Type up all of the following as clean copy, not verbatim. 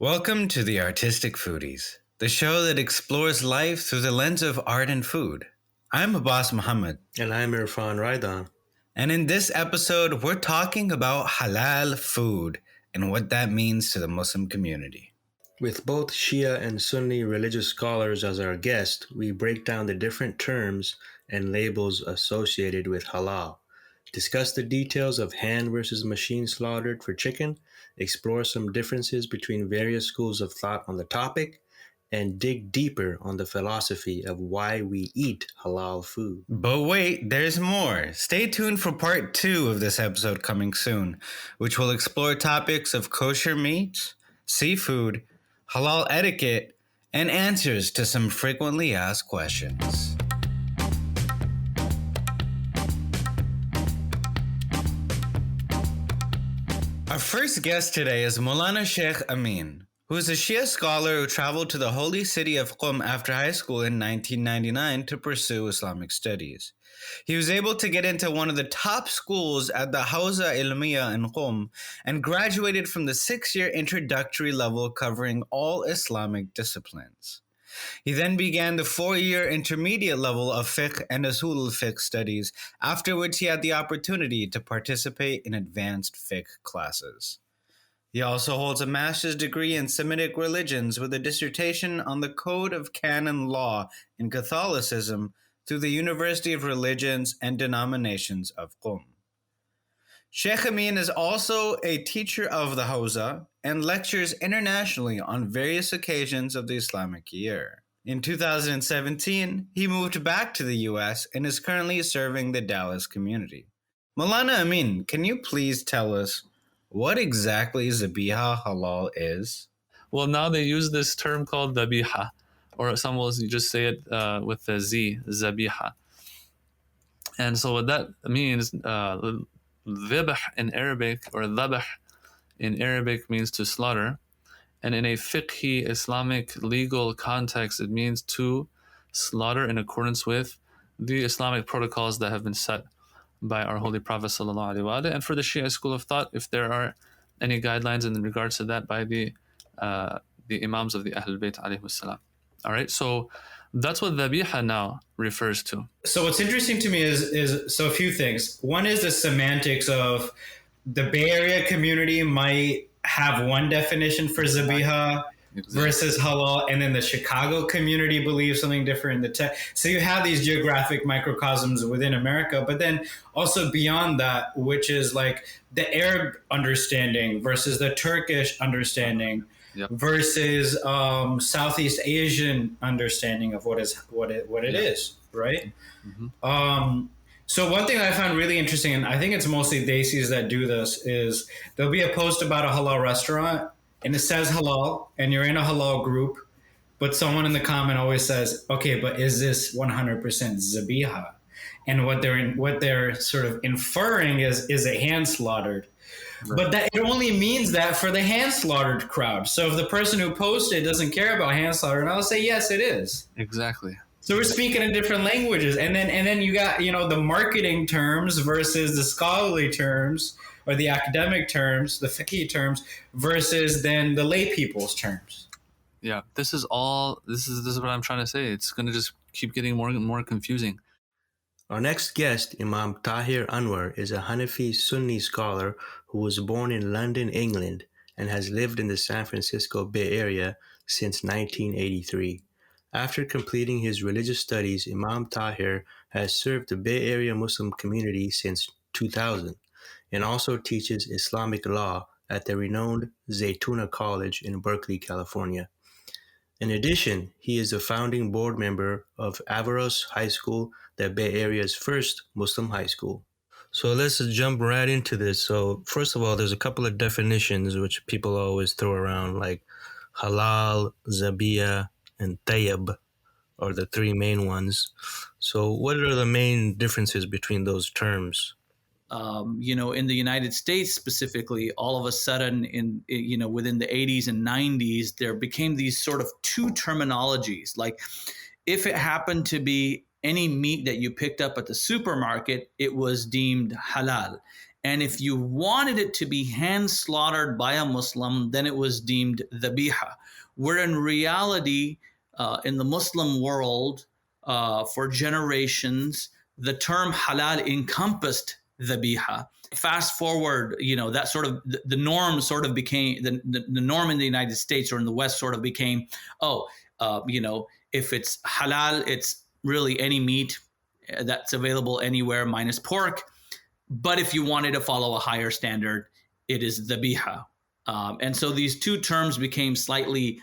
Welcome to the Artistic Foodies, the show that explores life through the lens of art and food. I'm Abbas Muhammad. And I'm Irfan Raidan. And in this episode, we're talking about halal food and what that means to the Muslim community. With both Shia and Sunni religious scholars as our guests, we break down the different terms and labels associated with halal, discuss the details of hand versus machine slaughtered for chicken, explore some differences between various schools of thought on the topic, and dig deeper on the philosophy of why we eat halal food. But wait, there's more. Stay tuned for part 2 of this episode coming soon, which will explore topics of kosher meats, seafood, halal etiquette, and answers to some frequently asked questions. Our first guest today is Maulana Sheikh Amin, who is a Shia scholar who traveled to the holy city of Qum after high school in 1999 to pursue Islamic studies. He was able to get into one of the top schools at the Hawza Ilmiya in Qum and graduated from the 6-year introductory level covering all Islamic disciplines. He then began the 4-year intermediate level of Fiqh and Usul Fiqh studies, after which he had the opportunity to participate in advanced Fiqh classes. He also holds a master's degree in Semitic religions with a dissertation on the Code of Canon Law in Catholicism through the University of Religions and Denominations of Qum. Sheikh Amin is also a teacher of the Hawza and lectures internationally on various occasions of the Islamic year. In 2017, he moved back to the US and is currently serving the Dallas community. Maulana Amin, can you please tell us what exactly Zabiyah halal is? Well, now they use this term called Zabiyah, or some will just say it with the Z, Zabiyah. And so what that means, dhibh in Arabic, or dhabh in Arabic means to slaughter. And in a fiqhi Islamic legal context, it means to slaughter in accordance with the Islamic protocols that have been set by our Holy Prophet sallallahu alaihi wasallam. And for the Shia school of thought, if there are any guidelines in regards to that by the Imams of the Ahlul Bayt alayhi salam. All right, so that's what Zabiyah now refers to. So what's interesting to me is a few things. One is the semantics of the Bay Area community might have one definition for Zabiyah versus halal, and then the Chicago community believes something different in the text. So you have these geographic microcosms within America, but then also beyond that, which is like the Arab understanding versus the Turkish understanding. Yep. Versus Southeast Asian understanding of what it is, right? Mm-hmm. So one thing I found really interesting, and I think it's mostly Desis that do this, is there'll be a post about a halal restaurant, and it says halal, and you're in a halal group, but someone in the comment always says, "Okay, but is this 100% Zabiyah?" And what they're sort of inferring is it hand slaughtered. Right. But that it only means that for the hand slaughtered crowd. So if the person who posted doesn't care about hand slaughtered, I'll say yes, it is. Exactly. So we're speaking in different languages, and then you got the marketing terms versus the scholarly terms or the academic terms, the fiqh terms versus then the lay people's terms. Yeah, this is what I'm trying to say. It's going to just keep getting more and more confusing. Our next guest, Imam Tahir Anwar, is a Hanafi Sunni scholar who was born in London, England, and has lived in the San Francisco Bay Area since 1983. After completing his religious studies, Imam Tahir has served the Bay Area Muslim community since 2000 and also teaches Islamic law at the renowned Zaytuna College in Berkeley, California. In addition, he is a founding board member of Avaros High School, the Bay Area's first Muslim high school. So let's jump right into this. So first of all, there's a couple of definitions which people always throw around, like halal, Zabiyah, and Thayeb are the three main ones. So what are the main differences between those terms? In the United States specifically, all of a sudden within the 80s and 90s, there became these sort of two terminologies. Like if it happened to be any meat that you picked up at the supermarket, it was deemed halal. And if you wanted it to be hand slaughtered by a Muslim, then it was deemed Zabiyah. Where in reality, in the Muslim world, for generations, the term halal encompassed Zabiyah. Fast forward, that sort of the norm sort of became the norm in the United States or in the West sort of became, if it's halal, it's really any meat that's available anywhere minus pork. But if you wanted to follow a higher standard, it is Zabiyah. And so these two terms became slightly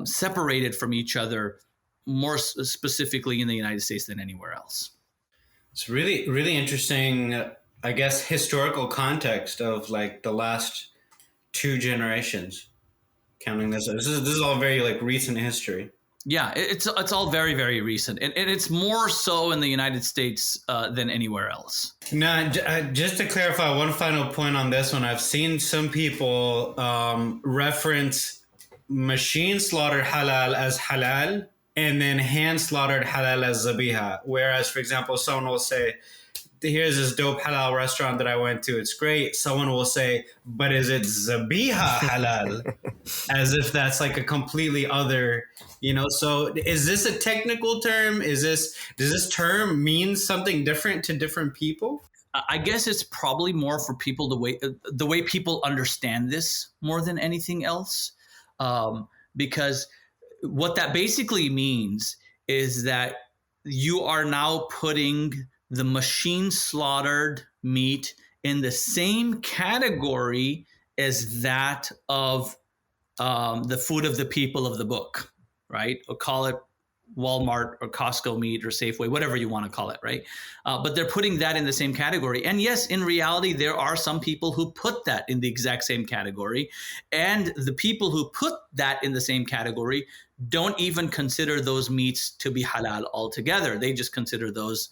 separated from each other, more specifically in the United States than anywhere else. It's really, really interesting, I guess, historical context of like the last two generations. Counting this is all very like recent history. Yeah, it's all very, very recent, and it's more so in the United States than anywhere else. Now, just to clarify one final point on this one, I've seen some people reference machine slaughtered halal as halal and then hand slaughtered halal as zabiyah. Whereas, for example, someone will say, here's this dope halal restaurant that I went to. It's great. Someone will say, but is it Zabiyah halal? As if that's like a completely other, so is this a technical term? Does this term mean something different to different people? I guess it's probably more for people the way people understand this more than anything else. Because what that basically means is that you are now putting the machine slaughtered meat in the same category as that of the food of the people of the book, right? Or call it Walmart or Costco meat or Safeway, whatever you want to call it, right? But they're putting that in the same category. And yes, in reality, there are some people who put that in the exact same category. And the people who put that in the same category don't even consider those meats to be halal altogether. They just consider those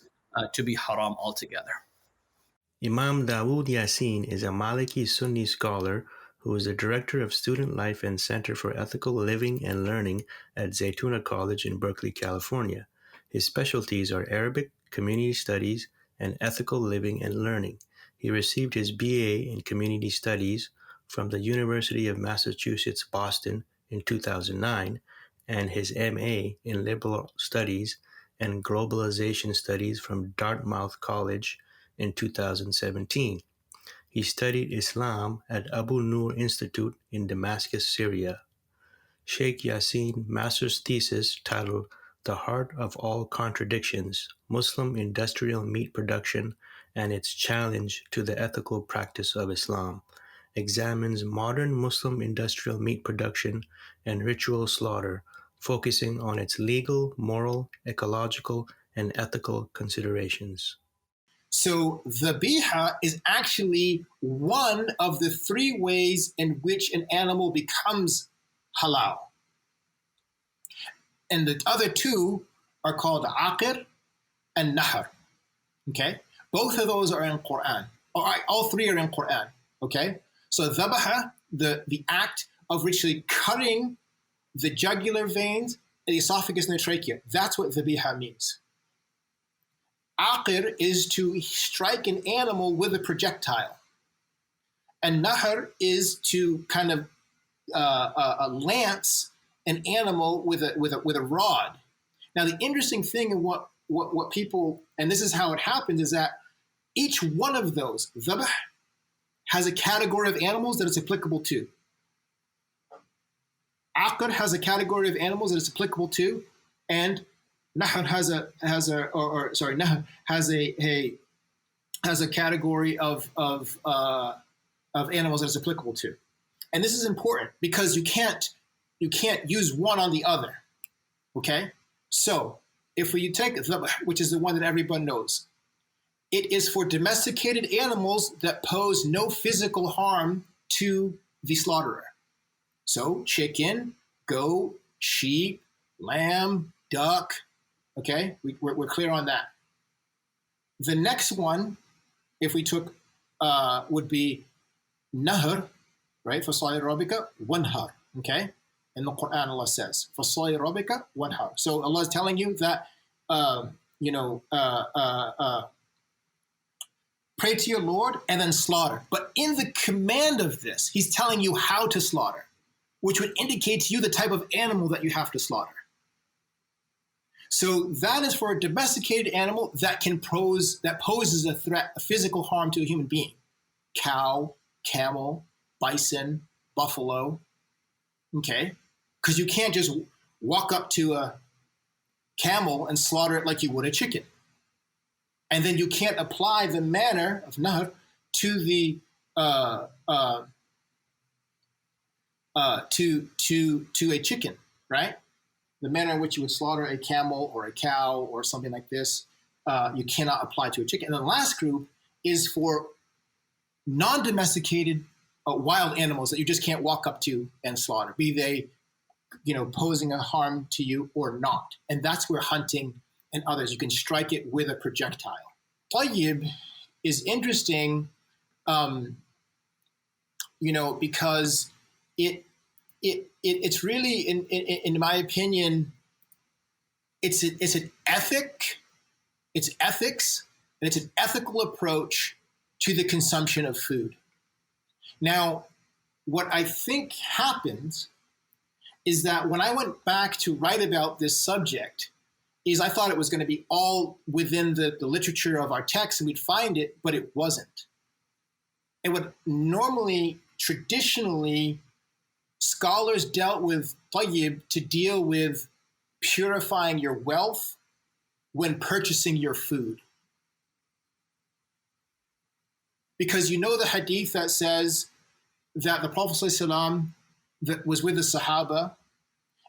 to be haram altogether. Imam Dawood Yasin is a Maliki Sunni scholar who is the Director of Student Life and Center for Ethical Living and Learning at Zaytuna College in Berkeley, California. His specialties are Arabic, Community Studies, and Ethical Living and Learning. He received his BA in Community Studies from the University of Massachusetts, Boston in 2009, and his MA in Liberal Studies and Globalization Studies from Dartmouth College in 2017. He studied Islam at Abu Nur Institute in Damascus, Syria. Sheikh Yasin master's thesis titled The Heart of All Contradictions, Muslim Industrial Meat Production and Its Challenge to the Ethical Practice of Islam examines modern Muslim industrial meat production and ritual slaughter, focusing on its legal, moral, ecological, and ethical considerations. So Zabiyah is actually one of the three ways in which an animal becomes halal. And the other two are called aqir and nahr. Okay? Both of those are in Quran. All three are in Quran. Okay? So dhabaha, the act of ritually cutting the jugular veins, the esophagus, and the trachea. That's what Zabiyah means. Aqir is to strike an animal with a projectile. And nahr is to kind of lance an animal with a rod. Now, the interesting thing and what people, and this is how it happens, is that each one of those, dhabh, has a category of animals that it's applicable to. Aqir has a category of animals that it's applicable to, and nahr has a category of animals that it's applicable to. And this is important because you can't use one on the other. Okay? So if you take dhabh, which is the one that everyone knows, it is for domesticated animals that pose no physical harm to the slaughterer. So chicken, goat, sheep, lamb, duck. Okay, we're clear on that. The next one, if we took, would be nahr, right? فَصَلِّ رَبِّكَ وَانْهَرْ. Okay, in the Quran, Allah says, فَصَلِّ رَبِّكَ وَانْهَرْ. So Allah is telling you that, pray to your Lord, and then slaughter. But in the command of this, he's telling you how to slaughter, which would indicate to you the type of animal that you have to slaughter. So that is for a domesticated animal that poses a threat, a physical harm to a human being. Cow, camel, bison, buffalo. Okay? Because you can't just walk up to a camel and slaughter it like you would a chicken. And then you can't apply the manner of nahr to the to a chicken, right? The manner in which you would slaughter a camel or a cow or something like this, you cannot apply to a chicken. And the last group is for non-domesticated wild animals that you just can't walk up to and slaughter, be they, posing a harm to you or not. And that's where hunting and others, you can strike it with a projectile. Thayeb is interesting, because it's really, in my opinion, it's an ethic, it's ethics, and it's an ethical approach to the consumption of food. Now, what I think happens is that when I went back to write about this subject, is I thought it was going to be all within the literature of our text and we'd find it, but it wasn't. And what normally, traditionally, scholars dealt with Thayeb to deal with purifying your wealth when purchasing your food. Because the hadith that says that the Prophet ﷺ that was with the Sahaba,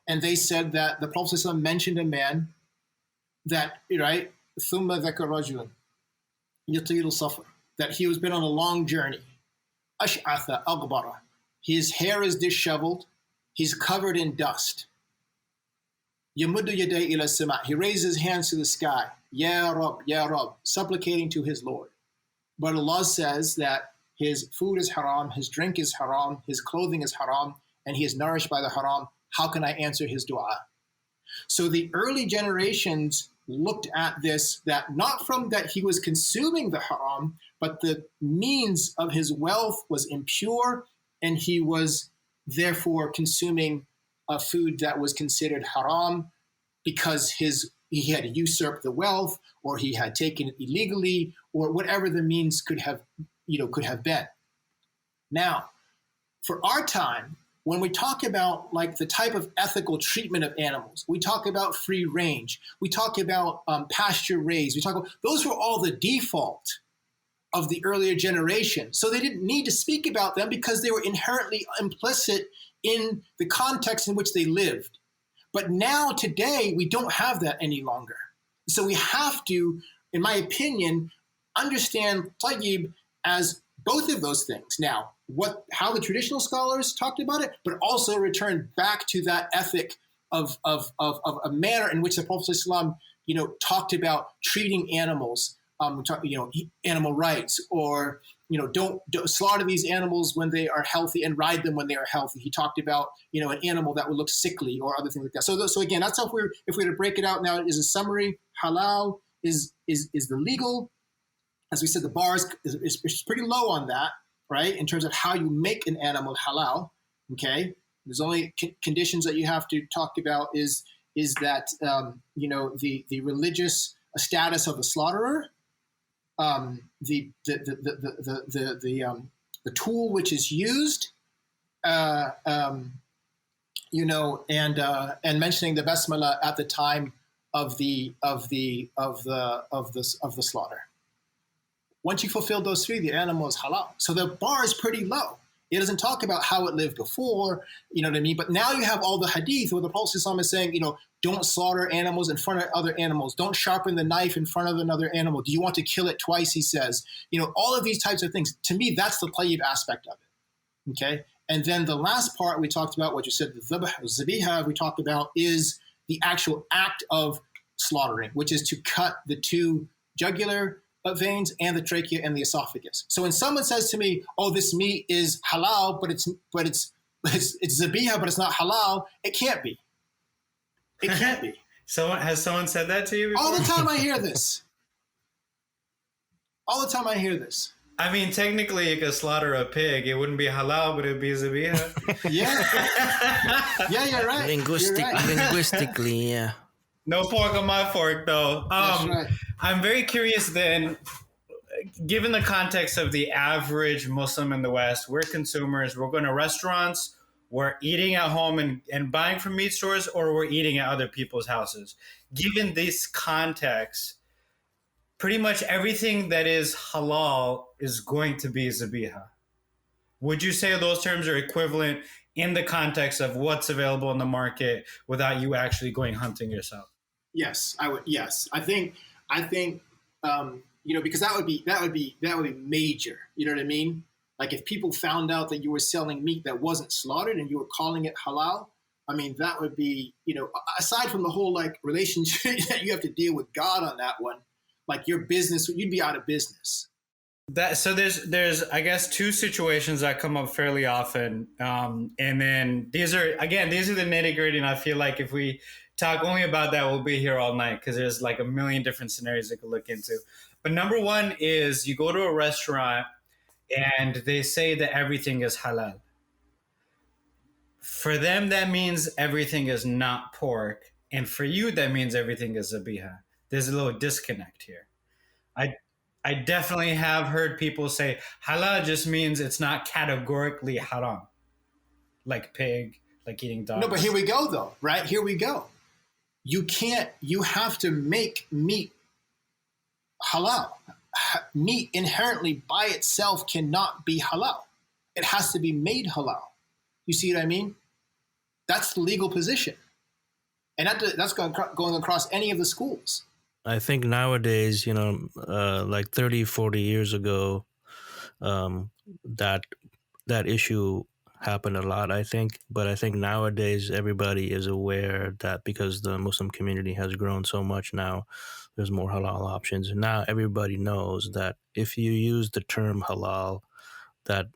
and they said that the Prophet ﷺ mentioned a man that, right, ثُمَّ ذَكَرَ رَجُلًا يُطِيلُ السَّفَرَ, that he was been on a long journey. أَشْعَثَ أَغْبَرَ, his hair is disheveled, he's covered in dust. يَمُدُّ يَدَيْهِ إِلَى السَّمَاءِ, he raises his hands to the sky. Ya Rab, supplicating to his Lord. But Allah says that his food is haram, his drink is haram, his clothing is haram, and he is nourished by the haram. How can I answer his dua? So the early generations looked at this, that not from that he was consuming the haram, but the means of his wealth was impure, and he was therefore consuming a food that was considered haram because he had usurped the wealth, or he had taken it illegally, or whatever the means could have been. Now, for our time, when we talk about like the type of ethical treatment of animals, we talk about free range, we talk about pasture raised, those were all the default of the earlier generation. So they didn't need to speak about them because they were inherently implicit in the context in which they lived. But now, today, we don't have that any longer. So we have to, in my opinion, understand Thayeb as both of those things. Now, how the traditional scholars talked about it, but also return back to that ethic of a manner in which the Prophet ﷺ, talked about treating animals, animal rights, or don't slaughter these animals when they are healthy and ride them when they are healthy. He talked about an animal that would look sickly or other things like that. So again, that's how if we were to break it out now, is a summary. Halal is the legal. As we said, the bar is pretty low on that, right? In terms of how you make an animal halal. Okay, there's only conditions that you have to talk about is that the religious status of the slaughterer. The tool which is used, and mentioning the basmala at the time of the slaughter. Once you fulfill those three, the animal is halal. So the bar is pretty low. It doesn't talk about how it lived before, you know what I mean? But now you have all the hadith where the Prophet ﷺ is saying, don't slaughter animals in front of other animals. Don't sharpen the knife in front of another animal. Do you want to kill it twice, he says. All of these types of things. To me, that's the Thayeb aspect of it, okay? And then the last part we talked about, what you said, the Zabiyah we talked about, is the actual act of slaughtering, which is to cut the two jugular veins and the trachea and the esophagus. So when someone says to me, "Oh, this meat is halal, but it's zabiyah, but it's not halal," it can't be. It can't be. Has someone said that to you before? All the time I hear this. All the time I hear this. I mean, technically, you could slaughter a pig. It wouldn't be halal, but it'd be zabiyah. Yeah. Yeah, you're right. Linguistically, yeah. No pork on my fork, though. That's right. I'm very curious then, given the context of the average Muslim in the West, we're consumers, we're going to restaurants, we're eating at home and buying from meat stores, or we're eating at other people's houses. Given this context, pretty much everything that is halal is going to be zabiyah. Would you say those terms are equivalent in the context of what's available in the market without you actually going hunting yourself? Yes, I would. Yes, I think, because that would be major. You know what I mean? Like if people found out that you were selling meat that wasn't slaughtered and you were calling it halal, I mean, that would be, aside from the whole like relationship that you have to deal with God on that one, like your business, you'd be out of business. So there's I guess two situations that come up fairly often, and then these are the nitty gritty, and I feel like if we talk only about that, we'll be here all night because there's like a million different scenarios they could look into. But number one is you go to a restaurant and they say that everything is halal. For them, that means everything is not pork, and for you, that means everything is zabiyah. There's a little disconnect here. I definitely have heard people say halal just means it's not categorically haram, like pig, like eating dogs. No, but here we go though, right? Here we go. You have to make meat halal. Meat inherently by itself cannot be halal. It has to be made halal. You see what I mean? That's the legal position. And that's going across any of the schools. I think nowadays, like 30, 40 years ago, that issue happened a lot, I think. But I think nowadays everybody is aware that because the Muslim community has grown so much now, there's more halal options. Now everybody knows that if you use the term halal, that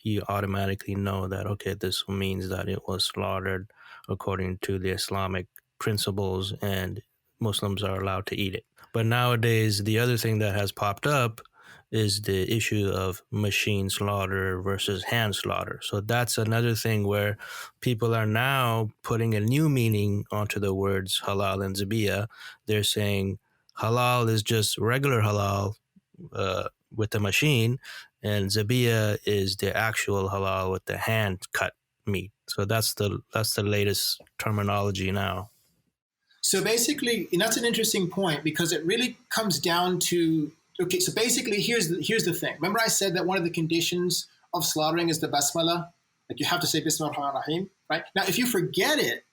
you automatically know that, okay, this means that it was slaughtered according to the Islamic principles and Muslims are allowed to eat it. But nowadays, the other thing that has popped up is the issue of machine slaughter versus hand slaughter. So that's another thing where people are now putting a new meaning onto the words halal and zabiyah. They're saying halal is just regular halal with the machine, and zabiyah is the actual halal with the hand cut meat. So that's the latest terminology now. So basically, and that's an interesting point because it really comes down to, okay, so basically here's the thing. Remember I said that one of the conditions of slaughtering is the basmala? Like you have to say Bismillah ar-Rahman ar-Rahim, right? Now, if you forget it,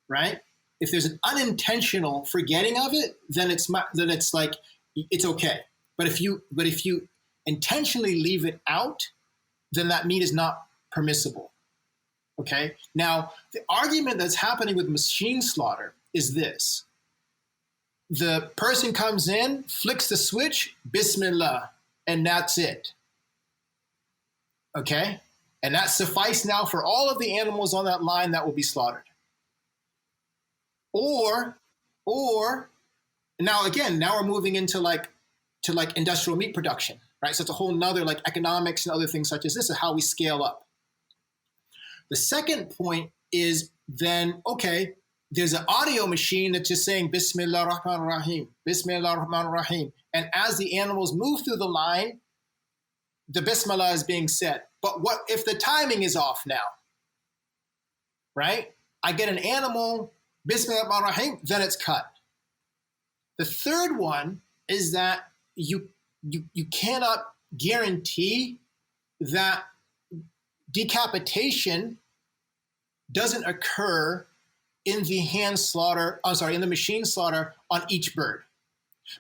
right? If there's an unintentional forgetting of it, then it's like, it's okay. But if you intentionally leave it out, then that meat is not permissible, okay? Now, the argument that's happening with machine slaughter is this. The person comes in, flicks the switch, Bismillah, and that's it. Okay? And that suffice now for all of the animals on that line that will be slaughtered. Or now we're moving into like industrial meat production, right? So it's a whole nother like economics and other things such as this is how we scale up. The second point is then, okay, there's an audio machine that's just saying Bismillah ar-Rahman ar-Rahim, Bismillah ar-Rahman ar-Rahim. And as the animals move through the line, the Bismillah is being said. But what if the timing is off now? Right? I get an animal, Bismillah ar-Rahman ar-Rahim, then it's cut. The third one is that you cannot guarantee that decapitation doesn't occur in the in the machine slaughter on each bird,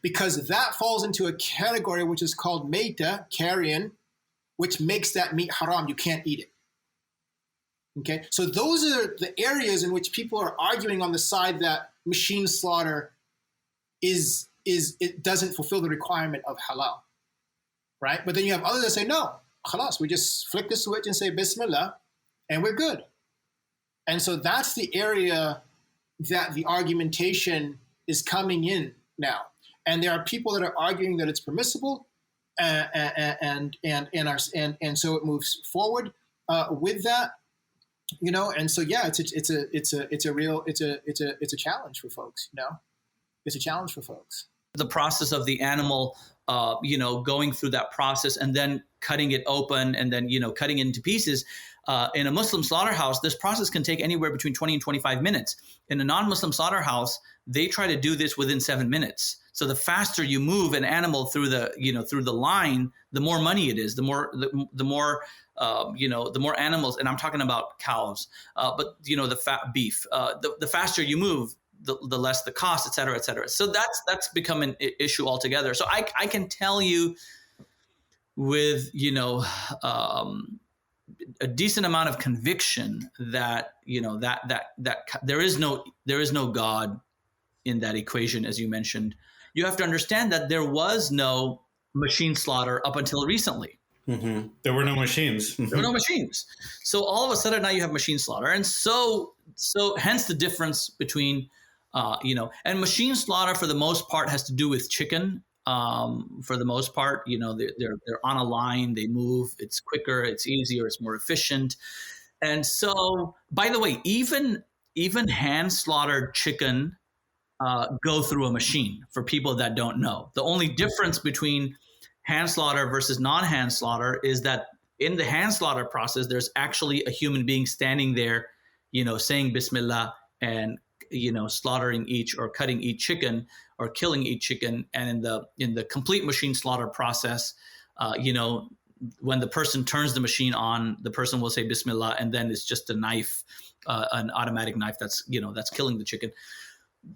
because that falls into a category which is called meita, carrion, which makes that meat haram. You can't eat it. Okay, so those are the areas in which people are arguing on the side that machine slaughter it doesn't fulfill the requirement of halal, right? But then you have others that say no, khalas, we just flick the switch and say Bismillah, and we're good. And so that's the area that the argumentation is coming in now. And there are people that are arguing that it's permissible, and so it moves forward with that, and so yeah, it's a challenge for folks, it's a challenge for folks. The process of the animal, going through that process and then cutting it open and then, cutting it into pieces. In a Muslim slaughterhouse, this process can take anywhere between 20 and 25 minutes. In a non-Muslim slaughterhouse, they try to do this within 7 minutes. So the faster you move an animal through the line, the more money it is, the more animals, and I'm talking about cows, but the fat beef, the faster you move, the less the cost, et cetera, et cetera. So that's become an issue altogether. So I can tell you with, a decent amount of conviction that, that there is no God in that equation, as you mentioned. You have to understand that there was no machine slaughter up until recently. Mm-hmm. There were no machines. There were no machines. So all of a sudden now you have machine slaughter. And so hence the difference between, and machine slaughter for the most part has to do with chicken. For the most part, they're on a line, they move, it's quicker, it's easier, it's more efficient. And so, by the way, even hand slaughtered chicken go through a machine, for people that don't know. The only difference between hand slaughter versus non-hand slaughter is that in the hand slaughter process, there's actually a human being standing there, saying Bismillah and, slaughtering each or cutting each chicken or killing each chicken. And in the complete machine slaughter process, when the person turns the machine on, the person will say Bismillah, and then it's just a knife, an automatic knife that's killing the chicken.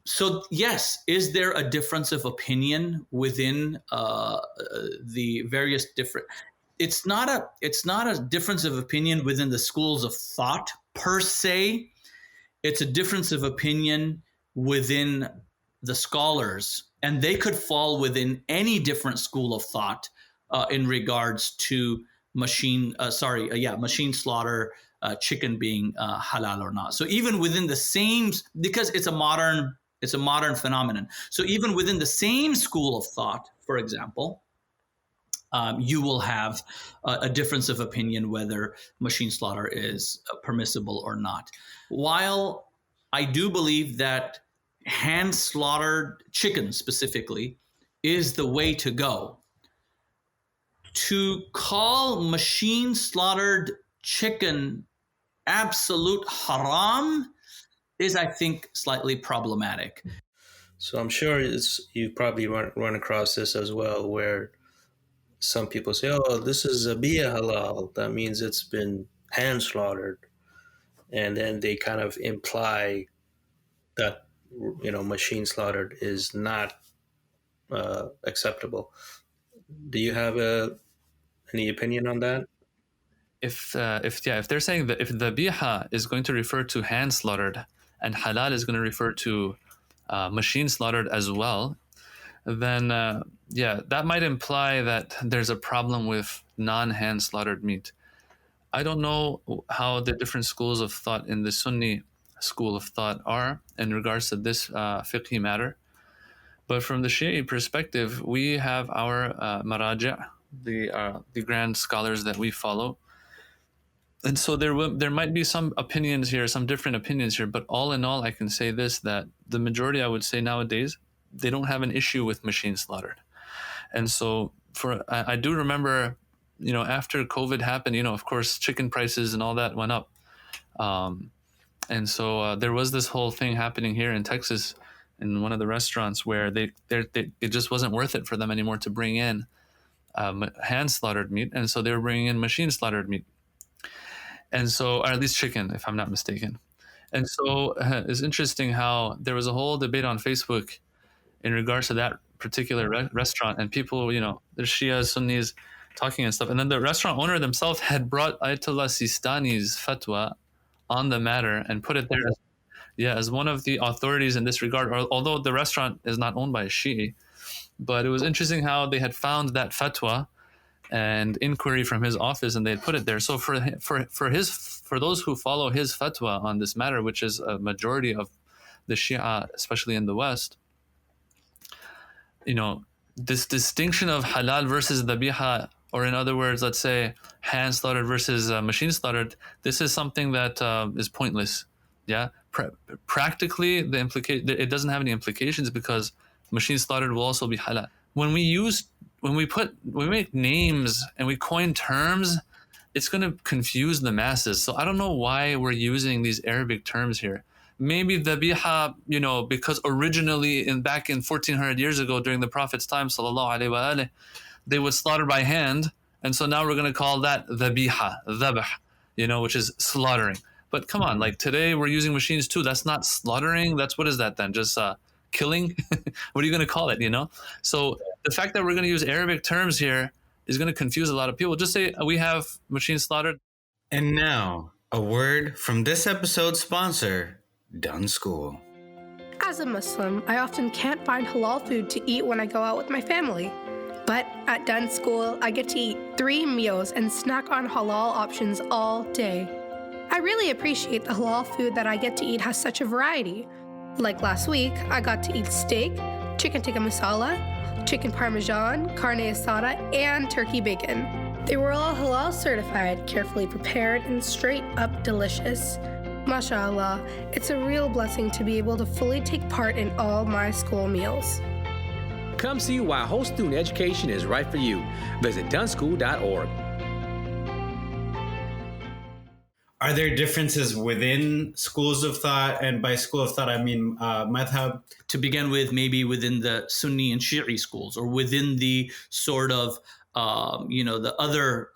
So yes, is there a difference of opinion within the various different? It's not a difference of opinion within the schools of thought per se. It's a difference of opinion within the scholars, and they could fall within any different school of thought in regards to machine slaughter, chicken being halal or not. So even within the same, because it's a modern phenomenon. So even within the same school of thought, for example, you will have a difference of opinion whether machine slaughter is permissible or not. While I do believe that hand slaughtered chicken specifically is the way to go, to call machine slaughtered chicken absolute haram is, I think, slightly problematic. So I'm sure you probably run across this as well, where some people say, oh, this is Zabiyah halal. That means it's been hand slaughtered. And then they kind of imply that, machine slaughtered is not acceptable. Do you have any opinion on that? If they're saying that if the biha is going to refer to hand slaughtered and halal is going to refer to machine slaughtered as well, then that might imply that there's a problem with non-hand slaughtered meat. I don't know how the different schools of thought in the Sunni school of thought are in regards to this fiqhi matter. But from the Shia perspective, we have our maraja', the grand scholars that we follow. And so there might be some opinions here, some different opinions here, but all in all, I can say this, that the majority, I would say nowadays, they don't have an issue with machine slaughtered. And so I do remember, after COVID happened, of course, chicken prices and all that went up. And so there was this whole thing happening here in Texas in one of the restaurants where it just wasn't worth it for them anymore to bring in hand slaughtered meat. And so they were bringing in machine slaughtered meat. And so, or at least chicken, if I'm not mistaken. And so it's interesting how there was a whole debate on Facebook in regards to that particular restaurant, and people, there's Shias, Sunnis talking and stuff. And then the restaurant owner themselves had brought Ayatollah Sistani's fatwa on the matter and put it there as one of the authorities in this regard, although the restaurant is not owned by a Shi'i. But it was interesting how they had found that fatwa and inquiry from his office, and they put it there. So for those who follow his fatwa on this matter, which is a majority of the Shia, especially in the West, this distinction of halal versus dhabiha, or in other words, let's say hand slaughtered versus machine slaughtered, this is something that is pointless. Yeah, practically it doesn't have any implications because machine slaughtered will also be halal. When we make names and we coin terms, it's going to confuse the masses. So I don't know why we're using these Arabic terms here. Maybe dhabiha, because originally back in 1400 years ago during the Prophet's time, sallallahu alaihi wasallam, they would slaughter by hand, and so now we're going to call that dhabiha, dhabh, which is slaughtering. But come on, like today we're using machines too. That's not slaughtering. What is that then? Just killing? What are you going to call it? So the fact that we're going to use Arabic terms here is going to confuse a lot of people. Just say we have machine slaughtered. And now, a word from this episode's sponsor, Done School. As a Muslim, I often can't find halal food to eat when I go out with my family. But at Done School, I get to eat 3 meals and snack on halal options all day. I really appreciate the halal food that I get to eat has such a variety. Like last week, I got to eat steak, chicken tikka masala, chicken parmesan, carne asada, and turkey bacon. They were all halal certified, carefully prepared, and straight up delicious. MashaAllah, it's a real blessing to be able to fully take part in all my school meals. Come see why whole student education is right for you. Visit doneschool.org. Are there differences within schools of thought? And by school of thought, I mean madhab. To begin with, maybe within the Sunni and Shia schools, or within the sort of, the other,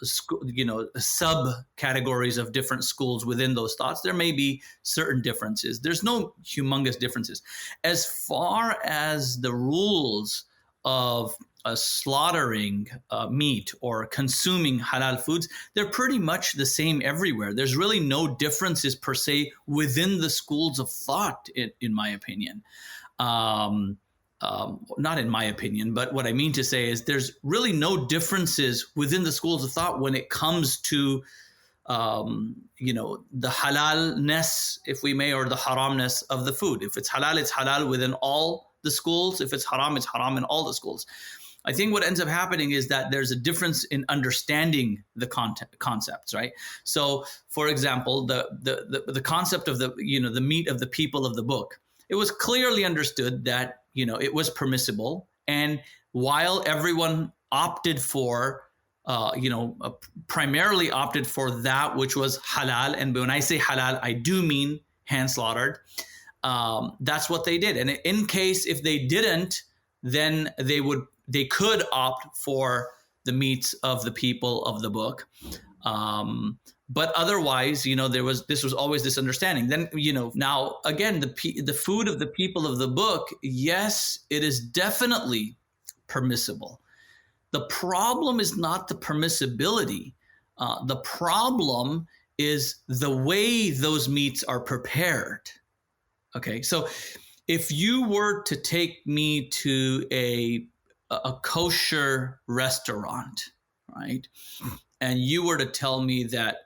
subcategories of different schools within those thoughts, there may be certain differences. There's no humongous differences. As far as the rules of slaughtering meat or consuming halal foods, they're pretty much the same everywhere. There's really no differences per se within the schools of thought, in my opinion. Not in my opinion, but what I mean to say is there's really no differences within the schools of thought when it comes to, the halalness, if we may, or the haramness of the food. If it's halal within all the schools. If it's haram in all the schools. I think what ends up happening is that there's a difference in understanding the concepts, right? So, for example, the concept of the meat of the people of the book, it was clearly understood that it was permissible, and while everyone opted for, primarily opted for that which was halal, and when I say halal, I do mean hand slaughtered. That's what they did, and in case if they didn't, then they could opt for the meats of the people of the book. But otherwise, this was always this understanding. Then, now again, the food of the people of the book, yes, it is definitely permissible. The problem is not the permissibility. The problem is the way those meats are prepared. Okay, so if you were to take me to a kosher restaurant, right, and you were to tell me that,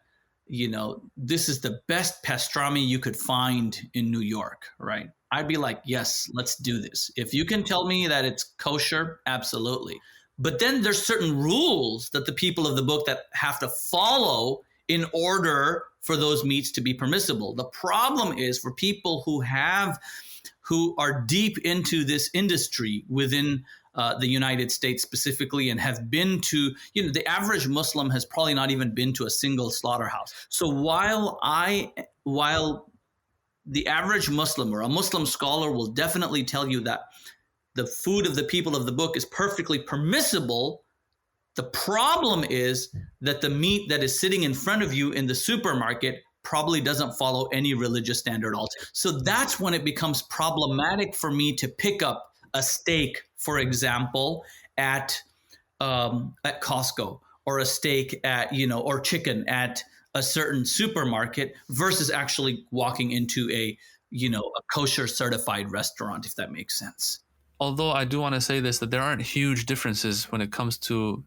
this is the best pastrami you could find in New York, right? I'd be like, yes, let's do this. If you can tell me that it's kosher, absolutely. But then there's certain rules that the people of the book that have to follow in order for those meats to be permissible. The problem is for people who are deep into this industry within the United States specifically, and have been to, the average Muslim has probably not even been to a single slaughterhouse. So while the average Muslim or a Muslim scholar will definitely tell you that the food of the people of the book is perfectly permissible, the problem is that the meat that is sitting in front of you in the supermarket probably doesn't follow any religious standard also. So that's when it becomes problematic for me to pick up a steak, for example, at Costco, or a steak at, or chicken at a certain supermarket, versus actually walking into a kosher certified restaurant, if that makes sense. Although I do want to say this, that there aren't huge differences when it comes to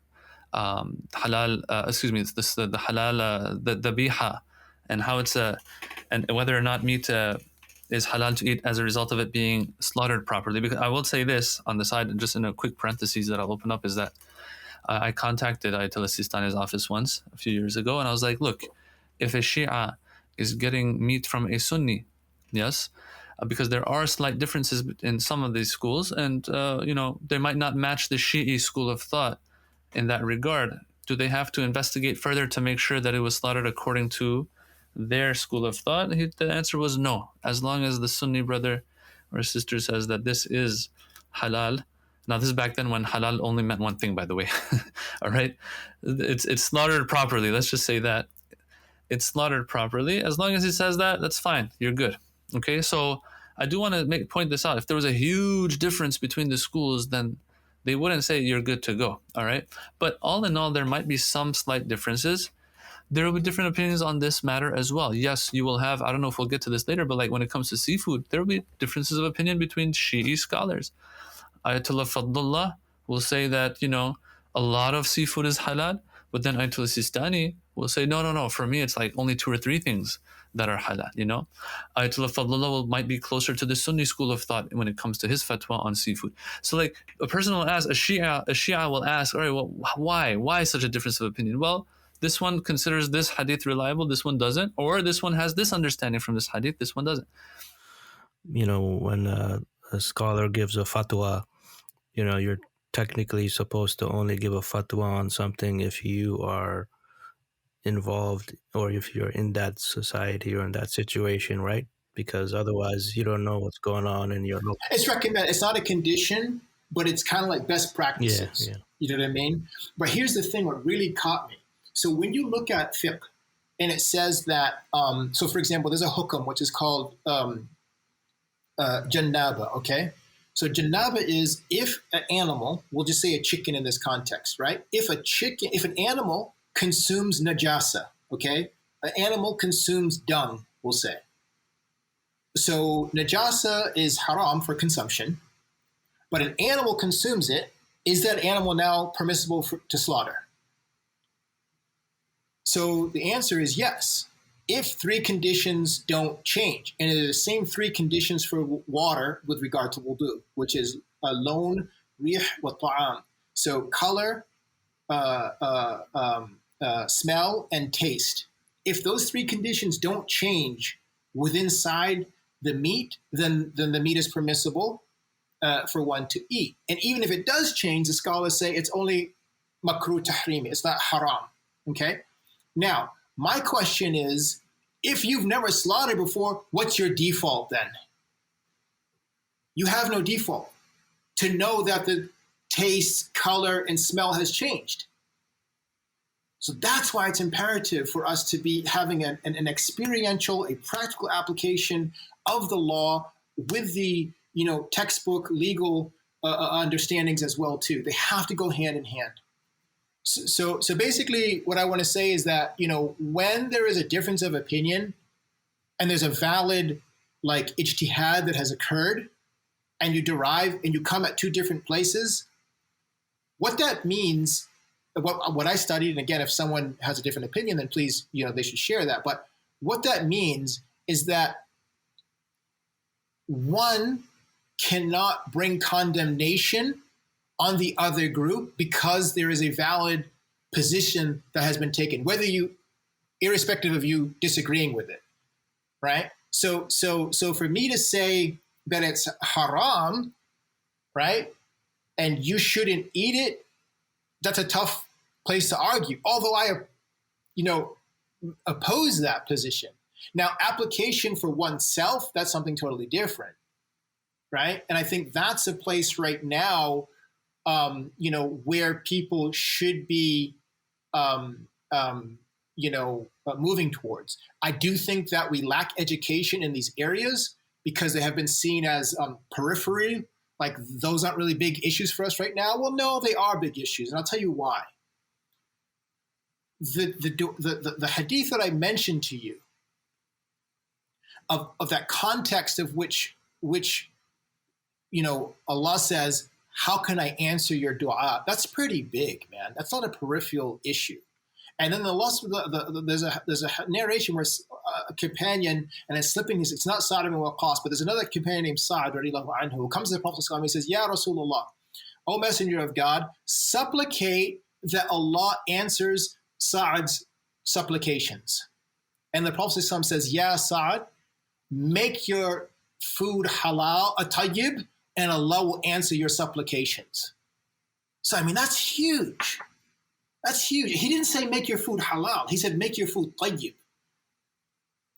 halal, the halal, the dhabiha, and how it's and whether or not meat is halal to eat as a result of it being slaughtered properly. Because I will say this on the side, just in a quick parenthesis that I'll open up, is that I contacted Ayatollah Sistani's office once a few years ago, and I was like, look, if a Shia is getting meat from a Sunni, yes, because there are slight differences in some of these schools, and they might not match the Shi'i school of thought in that regard. Do they have to investigate further to make sure that it was slaughtered according to their school of thought? The answer was no. As long as the Sunni brother or sister says that this is halal. Now, this is back then when halal only meant one thing, by the way. All right? It's slaughtered properly. Let's just say that. It's slaughtered properly. As long as he says that, that's fine. You're good. Okay? So I do want to point this out. If there was a huge difference between the schools, then they wouldn't say you're good to go. All right? But all in all, there might be some slight differences. There will be different opinions on this matter as well. Yes, you will have, I don't know if we'll get to this later, but like when it comes to seafood, there will be differences of opinion between Shi'i scholars. Ayatollah Fadlullah will say that, a lot of seafood is halal, but then Ayatollah Sistani will say, no, for me it's like only 2 or 3 things that are halal, Ayatollah Fadlullah might be closer to the Sunni school of thought when it comes to his fatwa on seafood. So like a person will ask, a Shia will ask, all right, well, why such a difference of opinion? Well, this one considers this hadith reliable, this one doesn't, or this one has this understanding from this hadith, this one doesn't. When a scholar gives a fatwa, you're technically supposed to only give a fatwa on something if you are involved or if you're in that society or in that situation, right? Because otherwise you don't know what's going on in your local. It's recommended. It's not a condition, but it's kind of like best practices. Yeah. You know what I mean? But here's the thing, what really caught me. So when you look at fiqh and it says that, so for example, there's a hukam, which is called jannaba, okay? So jannaba is if an animal, we'll just say a chicken in this context, right? If an animal consumes najasa, okay? An animal consumes dung, we'll say. So najasa is haram for consumption, but an animal consumes it. Is that animal now permissible to slaughter? So the answer is yes. If 3 conditions don't change, and it is the same 3 conditions for water with regard to wudu, which is lawn, rih, wa ta'am. So color, smell, and taste. If those 3 conditions don't change inside the meat, then the meat is permissible for one to eat. And even if it does change, the scholars say it's only makruh tahrimi. It's not haram. Okay? Now, my question is, if you've never slaughtered before, what's your default then? You have no default to know that the taste, color, and smell has changed. So that's why it's imperative for us to be having an experiential, a practical application of the law with the textbook legal understandings as well too. They have to go hand in hand. So basically what I want to say is that, when there is a difference of opinion and there's a valid ijtihad that has occurred and you come at 2 different places, what that means, what I studied, and again, if someone has a different opinion, then please, they should share that. But what that means is that one cannot bring condemnation on the other group because there is a valid position that has been taken, irrespective of you disagreeing with it, right? So for me to say that it's haram, right, and you shouldn't eat it, that's a tough place to argue. Although I, oppose that position. Now, application for oneself, that's something totally different, right? And I think that's a place right now where people should be, moving towards. I do think that we lack education in these areas because they have been seen as periphery, like those aren't really big issues for us right now. Well, no, they are big issues, and I'll tell you why. The hadith that I mentioned to you of that context of which Allah says, how can I answer your dua? That's pretty big, man. That's not a peripheral issue. And then there's a narration where a companion, and it's slipping his, it's not Sa'd ibn Waqqas, but there's another companion named Sa'd radiallahu anhu, who comes to the Prophet ﷺ and he says, Ya Rasulullah, O Messenger of God, supplicate that Allah answers Sa'd's supplications. And the Prophet ﷺ says, Ya Sa'd, make your food halal, a tayyib, and Allah will answer your supplications. So, I mean, that's huge. That's huge. He didn't say make your food halal. He said make your food tayyib.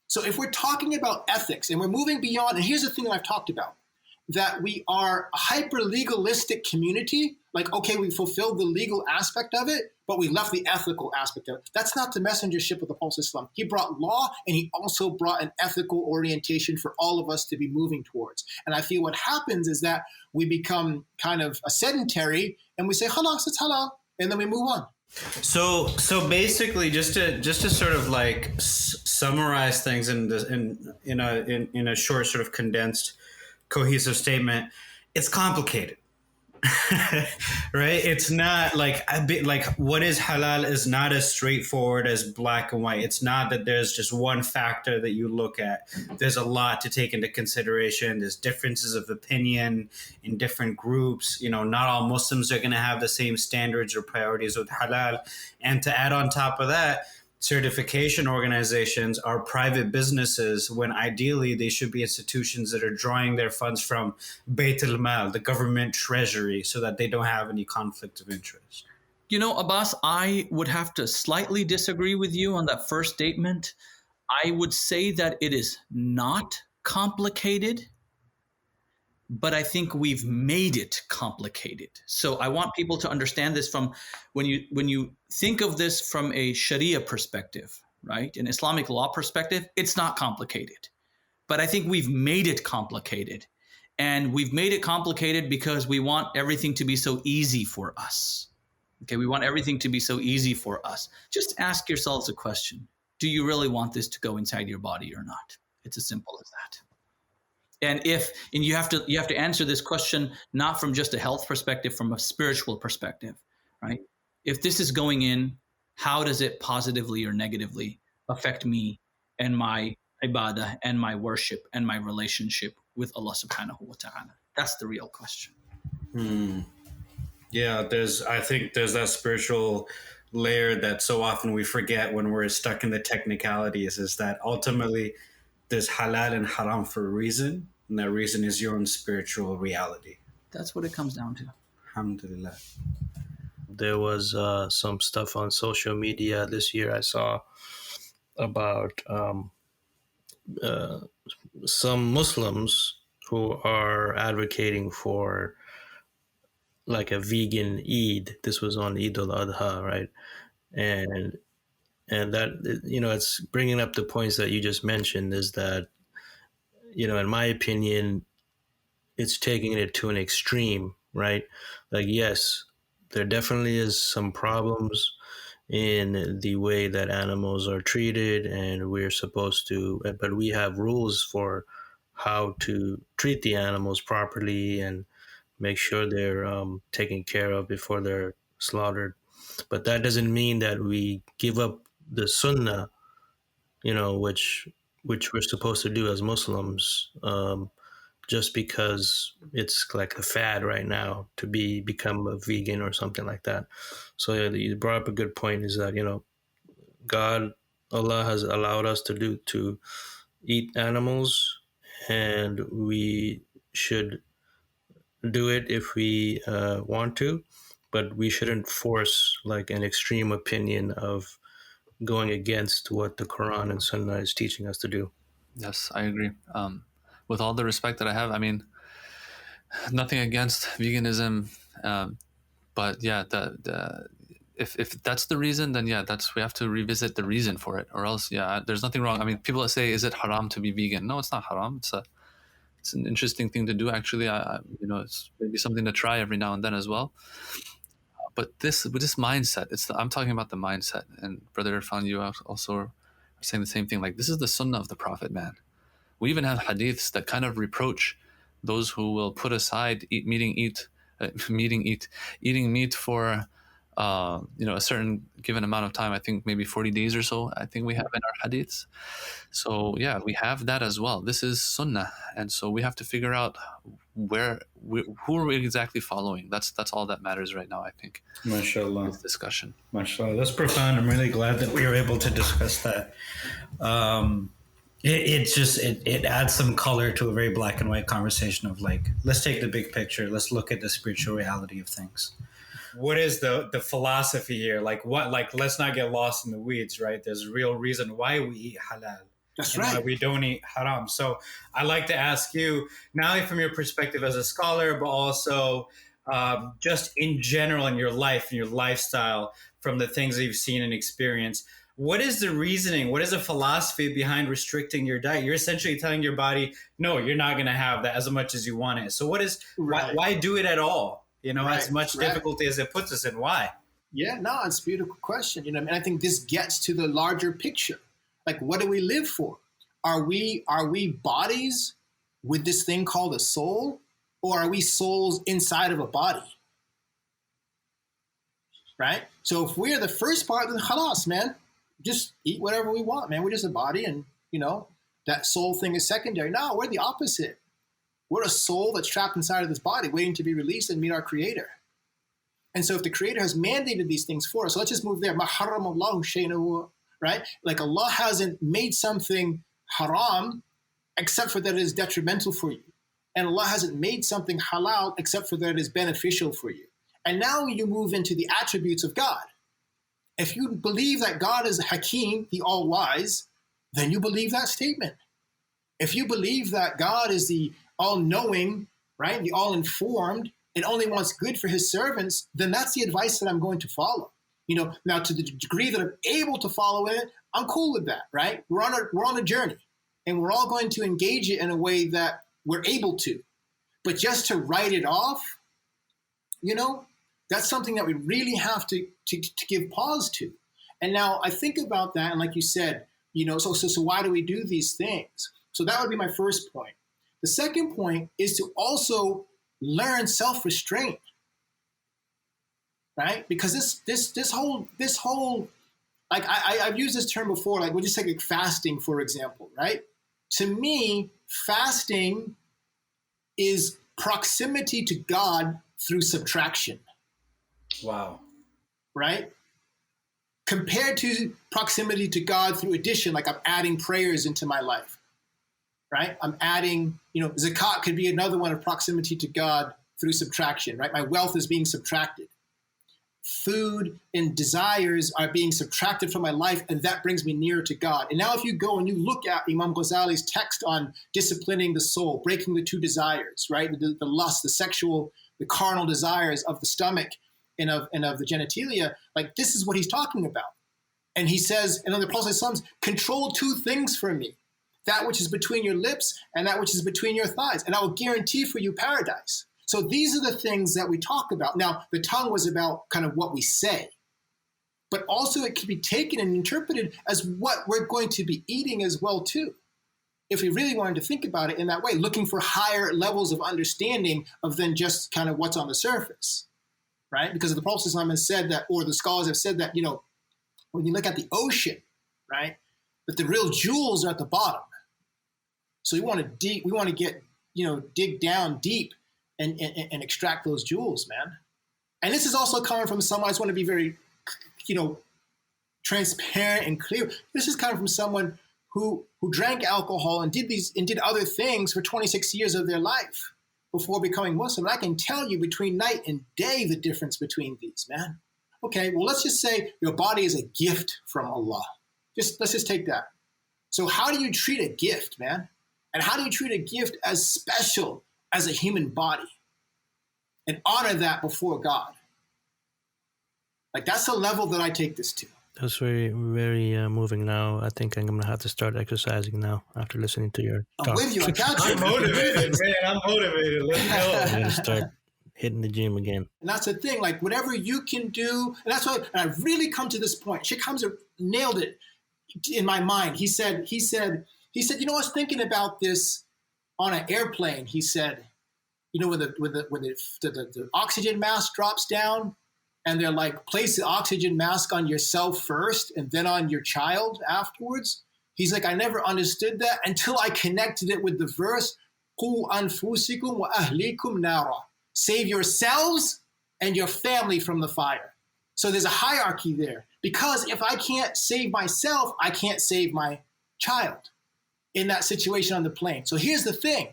So if we're talking about ethics and we're moving beyond, and here's the thing that I've talked about, that we are a hyper-legalistic community, like, okay, we fulfilled the legal aspect of it, but we left the ethical aspect of it. That's not the messengership of the Prophet ﷺ. He brought law, and he also brought an ethical orientation for all of us to be moving towards. And I feel what happens is that we become kind of a sedentary, and we say, khalas, it's halal, and then we move on. So basically, just to sort of like summarize things in a short, sort of condensed, cohesive statement, it's complicated. Right? It's not like a bit like what is halal is not as straightforward as black and white. It's not that there's just one factor that you look at. There's a lot to take into consideration. There's differences of opinion in different groups. You know, not all Muslims are going to have the same standards or priorities with halal. And to add on top of that, certification organizations are private businesses when ideally they should be institutions that are drawing their funds from Bayt al-Mal, the government treasury, so that they don't have any conflict of interest. You know, Abbas, I would have to slightly disagree with you on that first statement. I would say that it is not complicated, but I think we've made it complicated. So I want people to understand this from when you think of this from a Sharia perspective, right? An Islamic law perspective, it's not complicated. But I think we've made it complicated. And we've made it complicated because we want everything to be so easy for us. Okay, we want everything to be so easy for us. Just ask yourselves a question. Do you really want this to go inside your body or not? It's as simple as that. And you have to answer this question not from just a health perspective, from a spiritual perspective, right? If this is going in, how does it positively or negatively affect me and my ibadah and my worship and my relationship with Allah subhanahu wa ta'ala? That's the real question. Yeah, I think there's that spiritual layer that so often we forget when we're stuck in the technicalities, is that ultimately there's halal and haram for a reason, and that reason is your own spiritual reality. That's what it comes down to. Alhamdulillah. There was some stuff on social media this year I saw about some Muslims who are advocating for like a vegan Eid. This was on Eid al-Adha, right? And that, you know, it's bringing up the points that you just mentioned, is that, you know, in my opinion, it's taking it to an extreme, right? Like, yes, there definitely is some problems in the way that animals are treated, and we're supposed to, but we have rules for how to treat the animals properly and make sure they're taken care of before they're slaughtered. But that doesn't mean that we give up the sunnah, you know, which we're supposed to do as Muslims, just because it's like a fad right now to become a vegan or something like that. So yeah, you brought up a good point, is that, you know, Allah has allowed us to eat animals, and we should do it if we want to, but we shouldn't force like an extreme opinion of going against what the Quran and Sunnah is teaching us to do. Yes, I agree. With all the respect that I have, I mean, nothing against veganism, but yeah, if that's the reason, then yeah, we have to revisit the reason for it, or else, yeah, there's nothing wrong. I mean, people that say, is it haram to be vegan? No, it's not haram. It's an interesting thing to do, actually. You know, it's maybe something to try every now and then as well. But with this mindset, I'm talking about the mindset. And Brother Irfan, you also are saying the same thing. Like, this is the sunnah of the Prophet, man. We even have hadiths that kind of reproach those who will put aside eating meat for a certain given amount of time. I think maybe 40 days or so. I think we have in our hadiths. So yeah, we have that as well. This is sunnah, and so we have to figure out who are we exactly following. That's all that matters right now, I think. MashaAllah. This discussion. MashaAllah. That's profound. I'm really glad that we were able to discuss that. It adds some color to a very black and white conversation of like, let's take the big picture. Let's look at the spiritual reality of things. What is the philosophy here? Like let's not get lost in the weeds, right? There's a real reason why we eat halal. That's and right. why we don't eat haram. So I'd like to ask you, not only from your perspective as a scholar, but also just in general in your life, in your lifestyle, from the things that you've seen and experienced. What is the reasoning? What is the philosophy behind restricting your diet? You're essentially telling your body, no, you're not going to have that as much as you want it. So why do it at all? As much difficulty as it puts us in. Why? Yeah, no, it's a beautiful question. And I think this gets to the larger picture. Like, what do we live for? Are we bodies with this thing called a soul, or are we souls inside of a body? Right? So if we're the first part, then khalas, man, just eat whatever we want, man. We're just a body, and that soul thing is secondary. No, we're the opposite. We're a soul that's trapped inside of this body, waiting to be released and meet our Creator. And so if the Creator has mandated these things for us, so let's just move there. Ma haramallahu shay'an, right? Like Allah hasn't made something haram except for that it is detrimental for you. And Allah hasn't made something halal except for that it is beneficial for you. And now you move into the attributes of God. If you believe that God is Hakim, the all-wise, then you believe that statement. If you believe that God is the all-knowing, right, the all-informed, and only wants good for his servants, then that's the advice that I'm going to follow. Now to the degree that I'm able to follow it, I'm cool with that, right? We're on a journey, and we're all going to engage it in a way that we're able to. But just to write it off, that's something that we really have to give pause to. And now I think about that, and like you said, so why do we do these things? So that would be my first point. The second point is to also learn self-restraint, right? Because this whole like I've used this term before. Like we'll just take fasting for example, right? To me, fasting is proximity to God through subtraction. Wow. Right? Compared to proximity to God through addition, like I'm adding prayers into my life, right? I'm adding, zakat could be another one of proximity to God through subtraction, right? My wealth is being subtracted. Food and desires are being subtracted from my life, and that brings me nearer to God. And now if you go and you look at Imam Ghazali's text on disciplining the soul, breaking the two desires, right? The lust, the sexual, the carnal desires of the stomach and of the genitalia, like this is what he's talking about. And he says, and then the Prophet says, control two things for me, that which is between your lips and that which is between your thighs, and I will guarantee for you paradise. So these are the things that we talk about. Now, the tongue was about kind of what we say, but also it can be taken and interpreted as what we're going to be eating as well, too. If we really wanted to think about it in that way, looking for higher levels of understanding of than just kind of what's on the surface, right? Because the Prophet has said that, or the scholars have said that, when you look at the ocean, right, that the real jewels are at the bottom. So we want to get, dig down deep and extract those jewels, man. And this is also coming from someone, I just want to be very, transparent and clear. This is coming from someone who drank alcohol and did other things for 26 years of their life before becoming Muslim. And I can tell you between night and day the difference between these, man. Okay, well, let's just say your body is a gift from Allah. Let's just take that. So how do you treat a gift, man? And how do you treat a gift as special as a human body and honor that before God? Like that's the level that I take this to. That's very, very moving now. I think I'm going to have to start exercising now after listening to your talk. I'm with you. I got you. I'm motivated, man. I'm motivated. Let's go. I'm going to start hitting the gym again. And that's the thing. Like whatever you can do. And that's why and I've really come to this point. Sheikh Hamza nailed it in my mind. He said, I was thinking about this on an airplane. He said, when the oxygen mask drops down and they're like, place the oxygen mask on yourself first and then on your child afterwards. He's like, I never understood that until I connected it with the verse, قُوا أَنفُسِكُمْ وَأَهْلِيكُمْ نَارًا. Save yourselves and your family from the fire. So there's a hierarchy there, because if I can't save myself, I can't save my child in that situation on the plane. So here's the thing.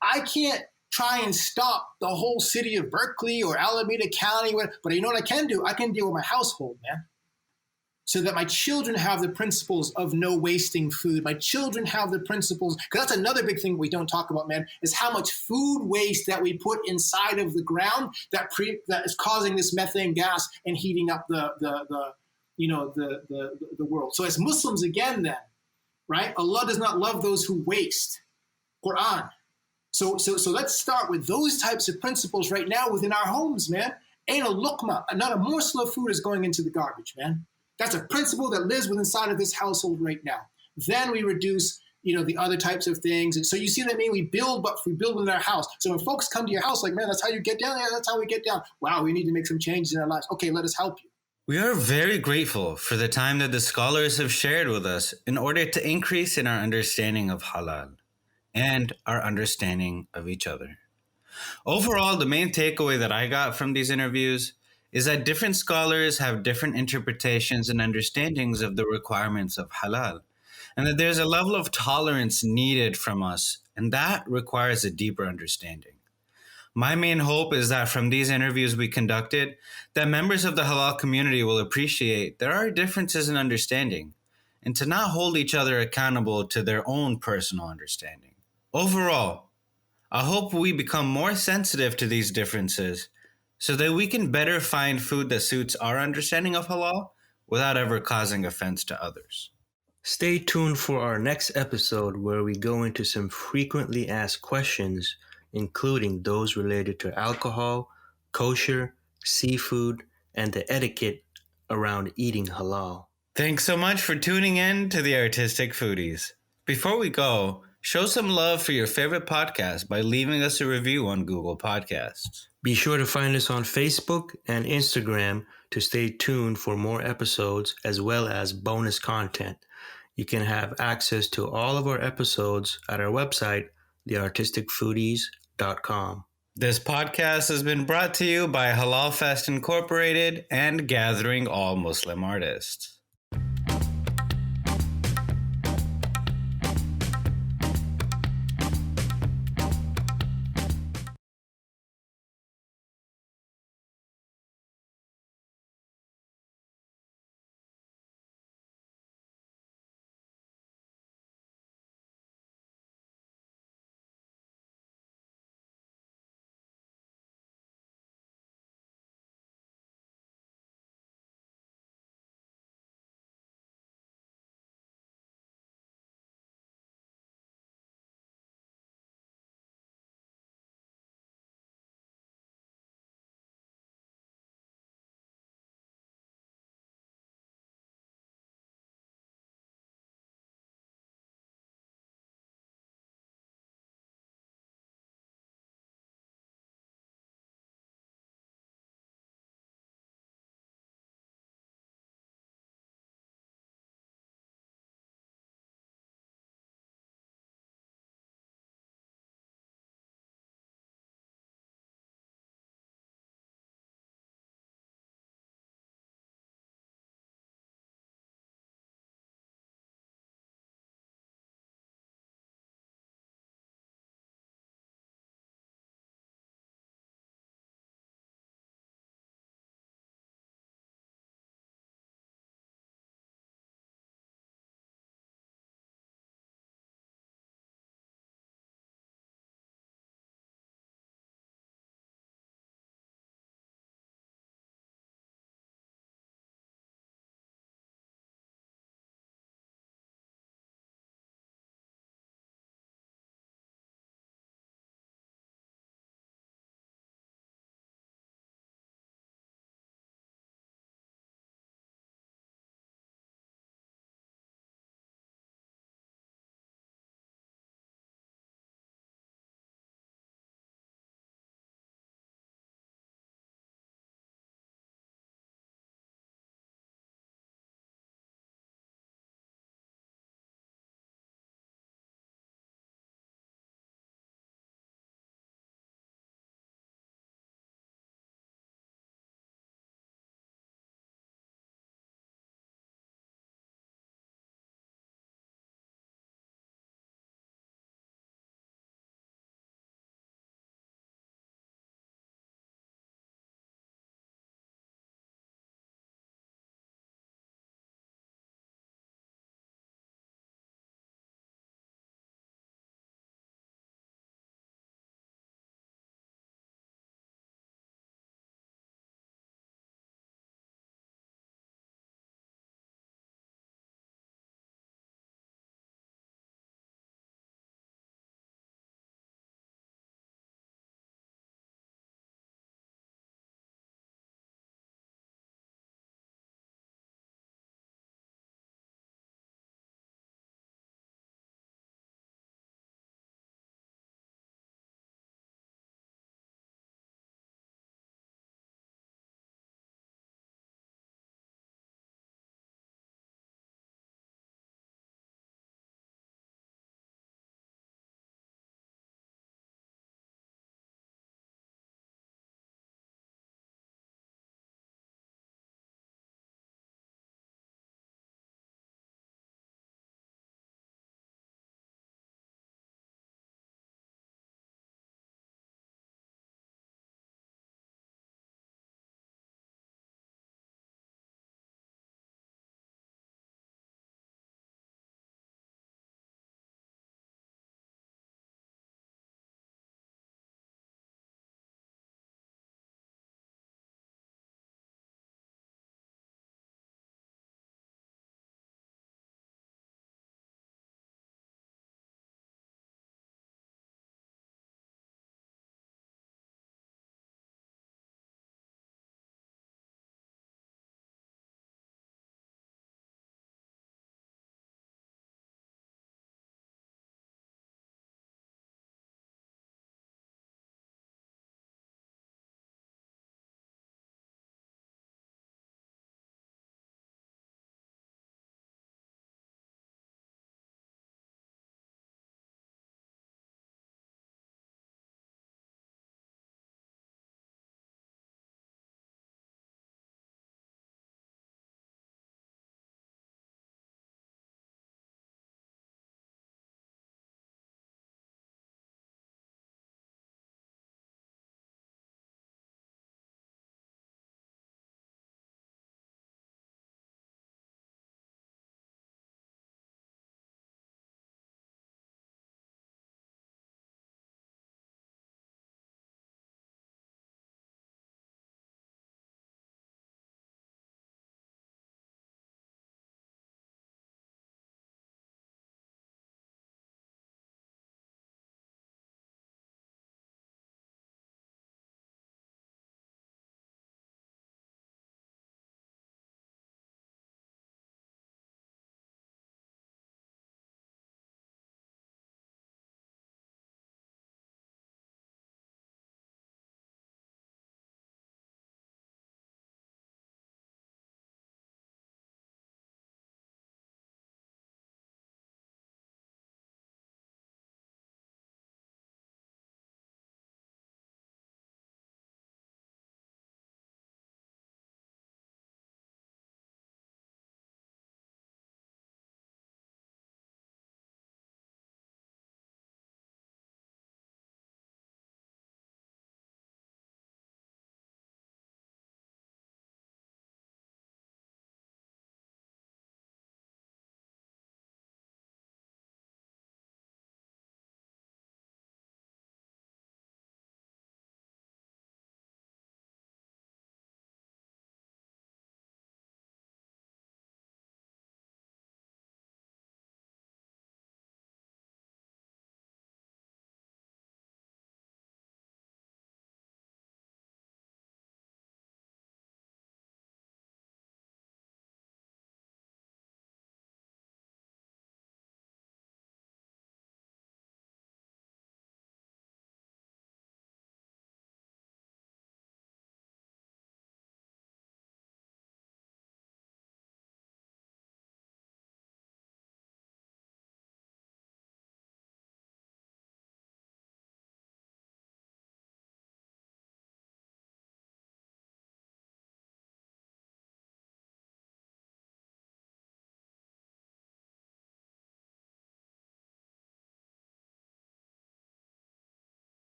I can't try and stop the whole city of Berkeley or Alameda County, but you know what I can do? I can deal with my household, man. So that my children have the principles of no wasting food. My children have the principles, because that's another big thing we don't talk about, man, is how much food waste that we put inside of the ground that is causing this methane gas and heating up the world. So as Muslims, again, then, right? Allah does not love those who waste. Quran. So let's start with those types of principles right now within our homes, man. Ain't a luqma, not a morsel of food is going into the garbage, man. That's a principle that lives within inside of this household right now. Then we reduce, the other types of things. And so you see what I mean? We build in our house. So when folks come to your house, like, man, that's how you get down. Yeah, that's how we get down. Wow, we need to make some changes in our lives. Okay, let us help you. We are very grateful for the time that the scholars have shared with us in order to increase in our understanding of halal and our understanding of each other. Overall, the main takeaway that I got from these interviews is that different scholars have different interpretations and understandings of the requirements of halal, and that there's a level of tolerance needed from us, and that requires a deeper understanding. My main hope is that from these interviews we conducted, that members of the halal community will appreciate there are differences in understanding, and to not hold each other accountable to their own personal understanding. Overall, I hope we become more sensitive to these differences so that we can better find food that suits our understanding of halal without ever causing offense to others. Stay tuned for our next episode where we go into some frequently asked questions, including those related to alcohol, kosher, seafood, and the etiquette around eating halal. Thanks so much for tuning in to the Artistic Foodies. Before we go, show some love for your favorite podcast by leaving us a review on Google Podcasts. Be sure to find us on Facebook and Instagram to stay tuned for more episodes as well as bonus content. You can have access to all of our episodes at our website, theartisticfoodies.com. This podcast has been brought to you by Halal Fest Incorporated and Gathering All Muslim Artists.